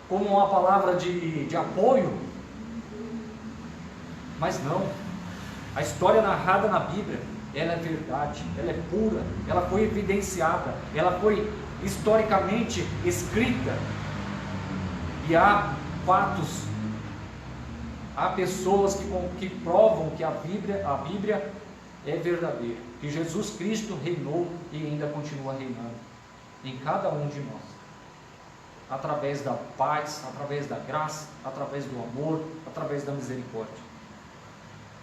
como uma palavra de apoio? Mas não, a história narrada na Bíblia, ela é verdade, ela é pura, ela foi evidenciada, ela foi historicamente escrita, e há fatos, há pessoas que provam que a Bíblia é verdadeira, que Jesus Cristo reinou e ainda continua reinando em cada um de nós, através da paz, através da graça, através do amor, através da misericórdia.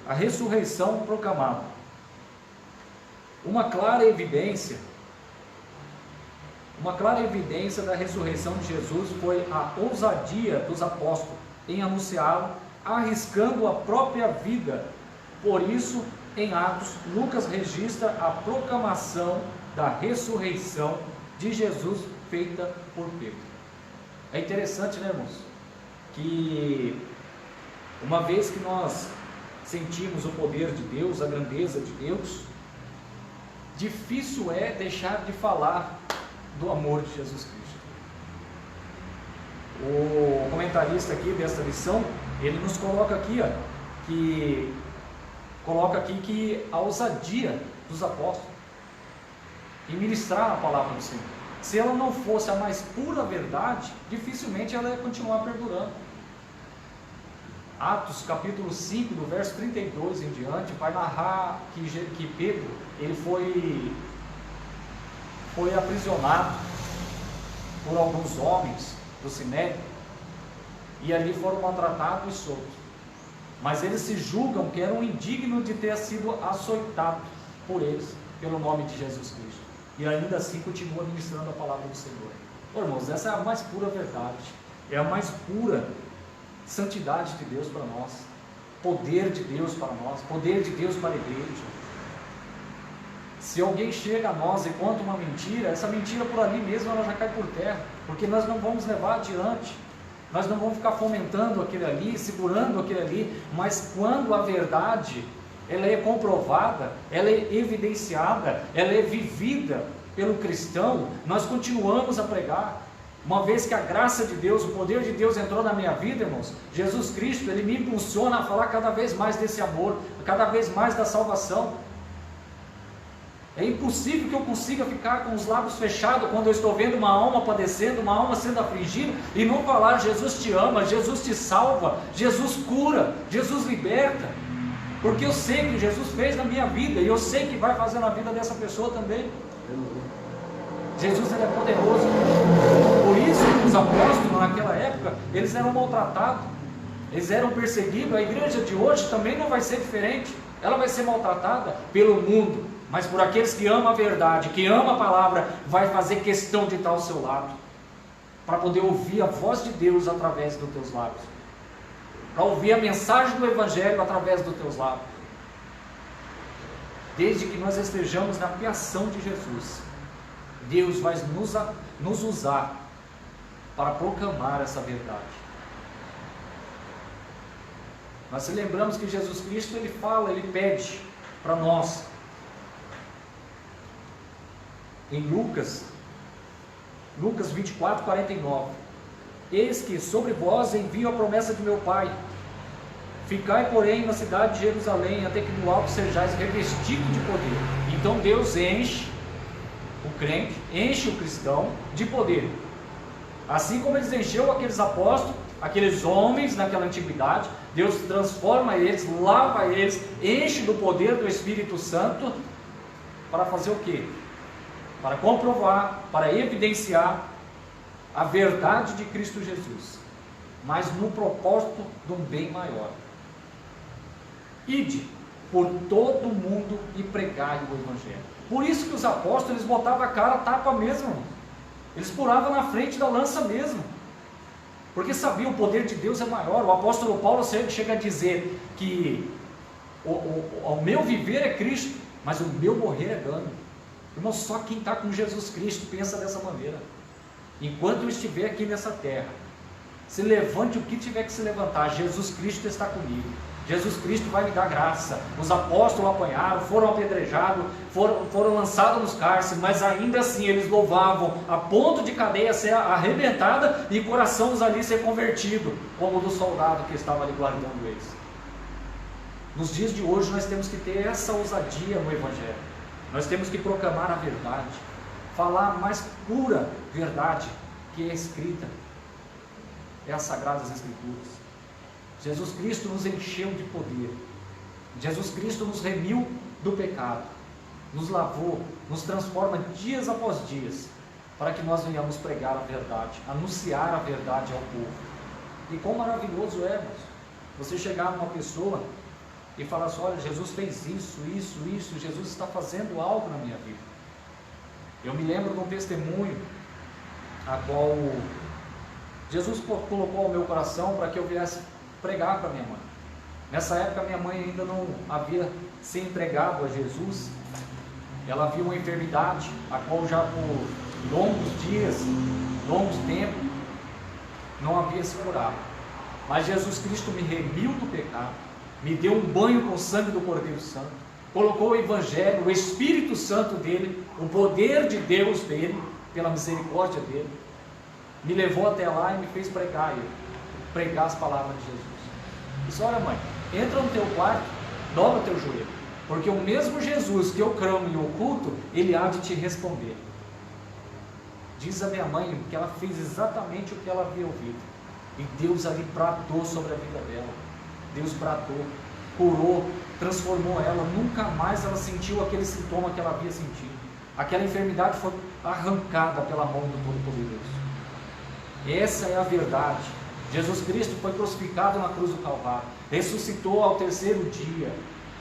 A ressurreição proclamada. Uma clara evidência da ressurreição de Jesus foi a ousadia dos apóstolos em anunciá-lo, arriscando a própria vida. Por isso, em Atos, Lucas registra a proclamação da ressurreição de Jesus feita por Pedro. É interessante, né, irmãos, que uma vez que nós sentimos o poder de Deus, a grandeza de Deus, difícil é deixar de falar do amor de Jesus Cristo. O comentarista aqui desta lição, ele nos coloca aqui, que a ousadia dos apóstolos em ministrar a palavra do Senhor. se ela não fosse a mais pura verdade, dificilmente ela ia continuar perdurando. Atos capítulo 5, do verso 32 em diante, vai narrar que Pedro, ele foi aprisionado por alguns homens do Sinédrio, e ali foram maltratados e soltos. Mas eles se julgam que eram indignos de ter sido açoitados por eles, pelo nome de Jesus Cristo. E ainda assim continua ministrando a palavra do Senhor. Irmãos, essa é a mais pura verdade, é a mais pura santidade de Deus para nós, poder de Deus para nós, poder de Deus para a igreja. Se alguém chega a nós e conta uma mentira, essa mentira por ali mesmo ela já cai por terra, porque nós não vamos levar adiante, nós não vamos ficar fomentando aquele ali, segurando aquele ali, mas quando a verdade ela é comprovada, ela é evidenciada, ela é vivida pelo cristão, nós continuamos a pregar. Uma vez que a graça de Deus, o poder de Deus entrou na minha vida, irmãos, Jesus Cristo, Ele me impulsiona a falar cada vez mais desse amor, cada vez mais da salvação. É impossível que eu consiga ficar com os lábios fechados quando eu estou vendo uma alma padecendo, uma alma sendo afligida, e não falar: Jesus te ama, Jesus te salva, Jesus cura, Jesus liberta, porque eu sei que Jesus fez na minha vida, e eu sei que vai fazer na vida dessa pessoa também. Jesus, Ele é poderoso. Por isso que os apóstolos naquela época, eles eram maltratados, eles eram perseguidos. A igreja de hoje também não vai ser diferente, ela vai ser maltratada pelo mundo, mas por aqueles que amam a verdade, que amam a palavra, vai fazer questão de estar ao seu lado, para poder ouvir a voz de Deus através dos teus lábios, para ouvir a mensagem do Evangelho através dos teus lábios. Desde que nós estejamos na criação de Jesus, Deus vai nos usar para proclamar essa verdade. Nós se lembramos que Jesus Cristo, Ele fala, Ele pede para nós, em Lucas 24, 49, eis que sobre vós envio a promessa de meu Pai, ficai porém na cidade de Jerusalém, até que no alto sejais revestidos de poder. Então Deus enche o crente, enche o cristão de poder, assim como Ele encheu aqueles apóstolos, aqueles homens naquela antiguidade. Deus transforma eles, lava eles, enche do poder do Espírito Santo, para fazer o quê? Para comprovar, para evidenciar a verdade de Cristo Jesus, mas no propósito de um bem maior. Ide por todo o mundo e pregai o Evangelho. Por isso que os apóstolos, eles botavam a cara a tapa mesmo, eles pulavam na frente da lança mesmo, porque sabiam o poder de Deus é maior. O apóstolo Paulo chega a dizer que o meu viver é Cristo, mas o meu morrer é ganho. Irmão, só quem está com Jesus Cristo pensa dessa maneira. Enquanto eu estiver aqui nessa terra, se levante o que tiver que se levantar, Jesus Cristo está comigo, Jesus Cristo vai me dar graça. Os apóstolos apanharam, foram apedrejados, foram lançados nos cárceres, mas ainda assim eles louvavam, a ponto de cadeia ser arrebentada e corações ali ser convertido, como o do soldado que estava ali guardando eles. Nos dias de hoje nós temos que ter essa ousadia no Evangelho, nós temos que proclamar a verdade, falar a mais pura verdade que é escrita, é as Sagradas Escrituras. Jesus Cristo nos encheu de poder, Jesus Cristo nos remiu do pecado, nos lavou, nos transforma dias após dias, para que nós venhamos pregar a verdade, anunciar a verdade ao povo. E quão maravilhoso é, irmãos, você chegar numa pessoa e falar assim: olha, Jesus fez isso, Jesus está fazendo algo na minha vida. Eu me lembro de um testemunho a qual Jesus colocou ao meu coração para que eu viesse pregar para minha mãe. Nessa época minha mãe ainda não havia se entregado a Jesus, ela havia uma enfermidade, a qual já por longos dias, longos tempos, não havia se curado. Mas Jesus Cristo me remiu do pecado, me deu um banho com o sangue do Cordeiro Santo, colocou o Evangelho, o Espírito Santo dele, o poder de Deus dele, pela misericórdia dele, me levou até lá e me fez pregar as palavras de Jesus. Disse: olha, mãe, entra no teu quarto, dobra o teu joelho, porque o mesmo Jesus que eu clamo em oculto, ele há de te responder. Diz a minha mãe que ela fez exatamente o que ela havia ouvido. E Deus ali bradou sobre a vida dela. Deus bradou, curou, transformou ela. Nunca mais ela sentiu aquele sintoma que ela havia sentido. Aquela enfermidade foi arrancada pela mão do Todo-Poderoso. Essa é a verdade. Jesus Cristo foi crucificado na cruz do Calvário, ressuscitou ao terceiro dia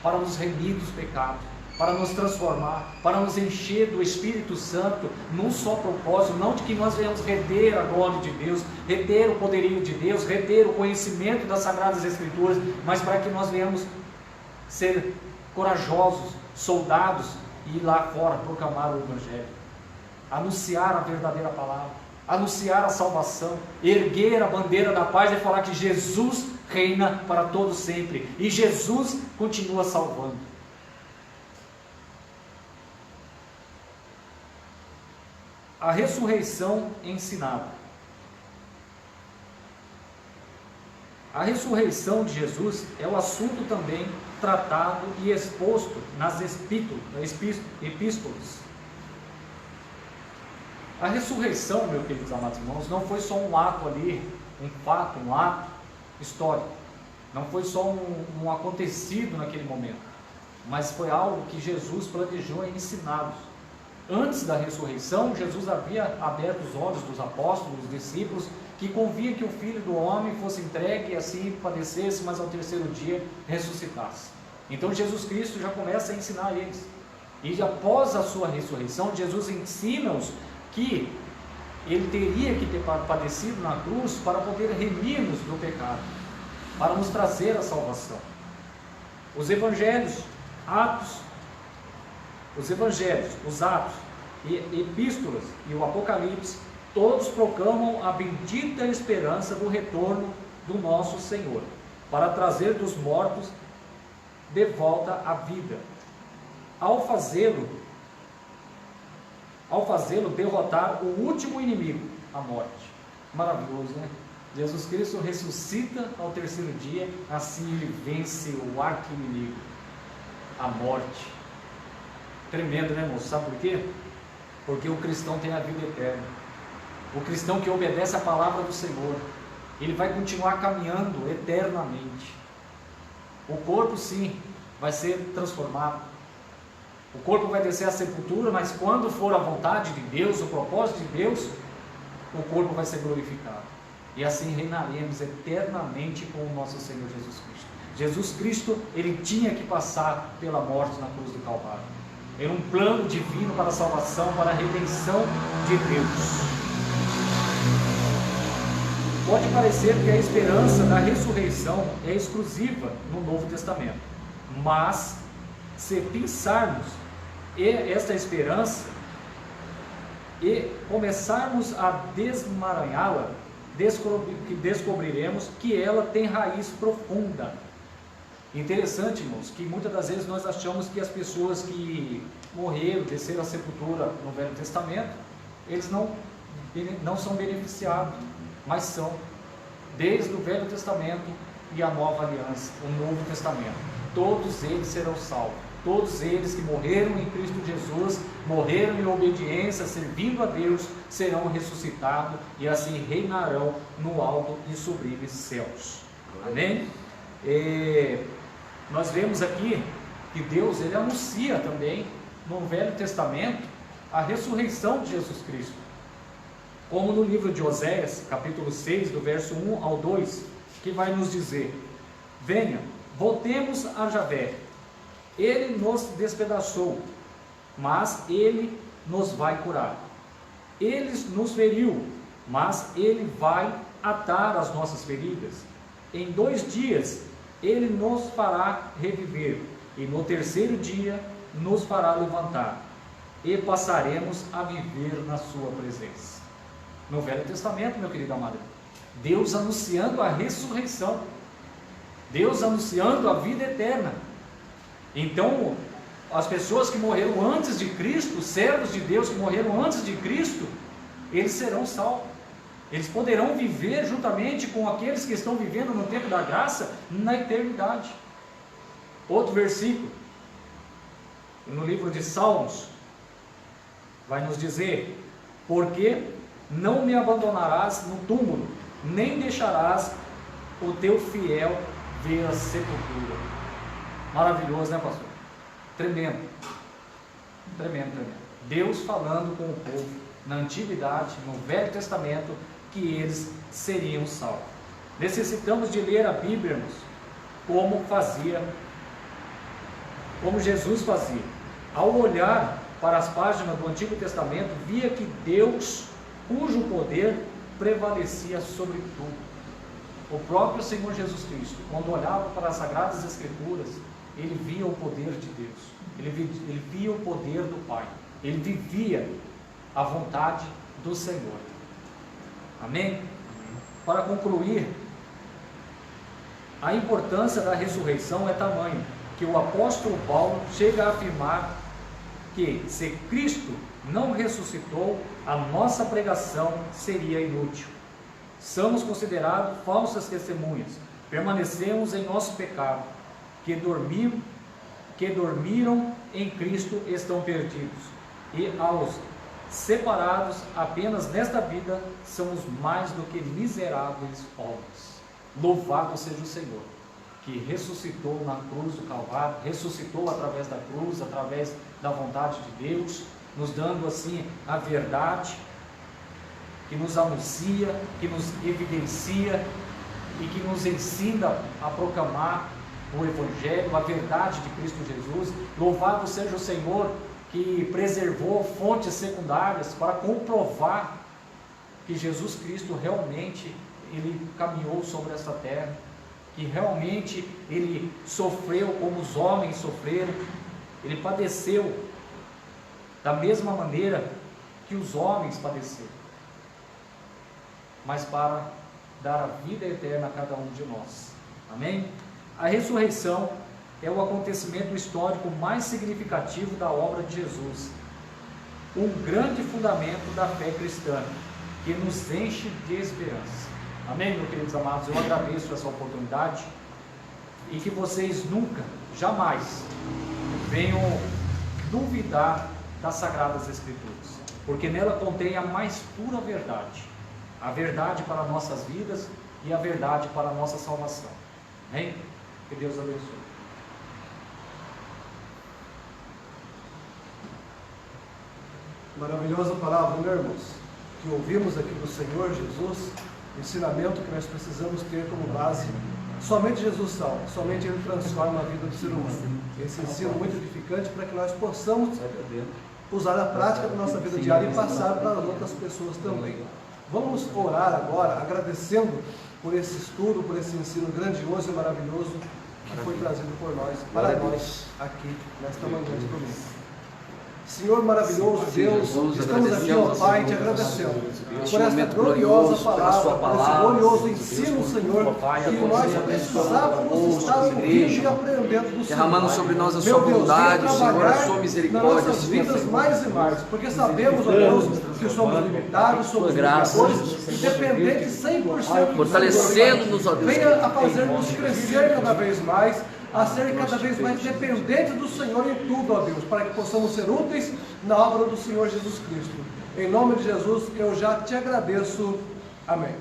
para nos remir dos pecados, para nos transformar, para nos encher do Espírito Santo, num só propósito, não de que nós venhamos reter a glória de Deus, reter o poderio de Deus, reter o conhecimento das Sagradas Escrituras, mas para que nós venhamos ser corajosos, soldados, e ir lá fora proclamar o Evangelho, anunciar a verdadeira palavra, anunciar a salvação, erguer a bandeira da paz e falar que Jesus reina para todo sempre, e Jesus continua salvando. A ressurreição ensinada. A ressurreição de Jesus é o assunto também tratado e exposto nas epístolas. A ressurreição, meus queridos amados irmãos, não foi só um ato ali, um fato, um ato histórico. Não foi só um acontecido naquele momento, mas foi algo que Jesus planejou e ensiná-los. Antes da ressurreição, Jesus havia aberto os olhos dos apóstolos, dos discípulos, que convia que o Filho do Homem fosse entregue e assim padecesse, mas ao terceiro dia ressuscitasse. Então Jesus Cristo já começa a ensinar eles. E após a sua ressurreição, Jesus ensina-os que ele teria que ter padecido na cruz para poder remir-nos do pecado, para nos trazer a salvação. Os evangelhos, os atos, e epístolas e o Apocalipse, todos proclamam a bendita esperança do retorno do nosso Senhor, para trazer dos mortos de volta à vida. Ao fazê-lo, derrotar o último inimigo, a morte. Maravilhoso, né? Jesus Cristo ressuscita ao terceiro dia, assim ele vence o arqui-inimigo, a morte. Tremendo, né, moço? Sabe por quê? Porque o cristão tem a vida eterna. O cristão que obedece a palavra do Senhor, ele vai continuar caminhando eternamente. O corpo, sim, vai ser transformado. O corpo vai descer à sepultura, mas quando for a vontade de Deus, o propósito de Deus, o corpo vai ser glorificado. E assim reinaremos eternamente com o nosso Senhor Jesus Cristo. Jesus Cristo, ele tinha que passar pela morte na cruz do Calvário. Era um plano divino para a salvação, para a redenção de Deus. Pode parecer que a esperança da ressurreição é exclusiva no Novo Testamento, mas se pensarmos esta esperança e começarmos a desmaranhá-la, descobriremos que ela tem raiz profunda. Interessante, irmãos, que muitas das vezes nós achamos que as pessoas que morreram, desceram à sepultura no Velho Testamento, eles não são beneficiados, mas são, desde o Velho Testamento e a Nova Aliança, o Novo Testamento. Todos eles serão salvos. Todos eles que morreram em Cristo Jesus, morreram em obediência, servindo a Deus, serão ressuscitados e assim reinarão no alto e sublimes céus. Amém? Nós vemos aqui que Deus, ele anuncia também no Velho Testamento a ressurreição de Jesus Cristo, como no livro de Oséias, capítulo 6, do verso 1 ao 2, que vai nos dizer: venha, voltemos a Javé, ele nos despedaçou, mas ele nos vai curar. Ele nos feriu, mas ele vai atar as nossas feridas. Em 2 dias ele nos fará reviver, e no terceiro dia nos fará levantar, e passaremos a viver na sua presença. No Velho Testamento, meu querido amado, Deus anunciando a ressurreição, Deus anunciando a vida eterna. Então, as pessoas que morreram antes de Cristo, os servos de Deus que morreram antes de Cristo, eles serão salvos. Eles poderão viver juntamente com aqueles que estão vivendo no tempo da graça na eternidade. Outro versículo, no livro de Salmos, vai nos dizer: porque não me abandonarás no túmulo, nem deixarás o teu fiel ver a sepultura. Maravilhoso, né, pastor? Tremendo. Tremendo, tremendo. Deus falando com o povo na antiguidade, no Velho Testamento, que eles seriam salvos. Necessitamos de ler a Bíblia, irmãos, como Jesus fazia. Ao olhar para as páginas do Antigo Testamento, via que Deus, cujo poder prevalecia sobre tudo. O próprio Senhor Jesus Cristo, quando olhava para as Sagradas Escrituras, ele via o poder de Deus, ele via o poder do Pai, ele vivia a vontade do Senhor. Amém? Para concluir, a importância da ressurreição é tamanha que o apóstolo Paulo chega a afirmar que, se Cristo não ressuscitou, a nossa pregação seria inútil. Somos considerados falsas testemunhas, permanecemos em nosso pecado, que dormiram em Cristo estão perdidos, e aos separados apenas nesta vida, somos mais do que miseráveis homens. Louvado seja o Senhor, que ressuscitou na cruz do Calvário, ressuscitou através da cruz, através da vontade de Deus, nos dando assim a verdade, que nos anuncia, que nos evidencia e que nos ensina a proclamar o Evangelho, a verdade de Cristo Jesus. Louvado seja o Senhor, que preservou fontes secundárias para comprovar que Jesus Cristo realmente ele caminhou sobre esta terra, que realmente ele sofreu como os homens sofreram, ele padeceu da mesma maneira que os homens padeceram, mas para dar a vida eterna a cada um de nós. Amém? A ressurreição é o acontecimento histórico mais significativo da obra de Jesus, um grande fundamento da fé cristã, que nos enche de esperança. Amém, meus queridos amados? Eu agradeço essa oportunidade e que vocês nunca, jamais venham duvidar das Sagradas Escrituras, porque nela contém a mais pura verdade, a verdade para nossas vidas e a verdade para a nossa salvação. Amém? Que Deus abençoe. Maravilhosa palavra, né, irmãos? Que ouvimos aqui do Senhor Jesus, ensinamento que nós precisamos ter como base. Somente Jesus salva, somente Ele transforma a vida do ser humano. Esse ensino muito edificante para que nós possamos usar a prática da nossa vida diária e passar para as outras pessoas também. Vamos orar agora, agradecendo por esse estudo, por esse ensino grandioso e maravilhoso que foi trazido por nós, para nós, aqui, nesta manhã de domingo. Senhor maravilhoso, Deus, estamos aqui, ó Pai, te agradecendo por esta gloriosa palavra, por esse glorioso ensino, Senhor, que nós precisávamos estar ouvindo e aprendendo do Senhor. Derramando sobre nós a sua bondade, Senhor, a sua misericórdia, nas nossas vidas mais e mais, porque sabemos, ó Deus, que somos limitados, somos pecadores, dependentes 100% fortalecendo-nos, ó Deus. Venha a fazer-nos crescer cada vez mais, a ser cada vez mais dependentes do Senhor em tudo, ó Deus, para que possamos ser úteis na obra do Senhor Jesus Cristo. Em nome de Jesus, eu já te agradeço. Amém.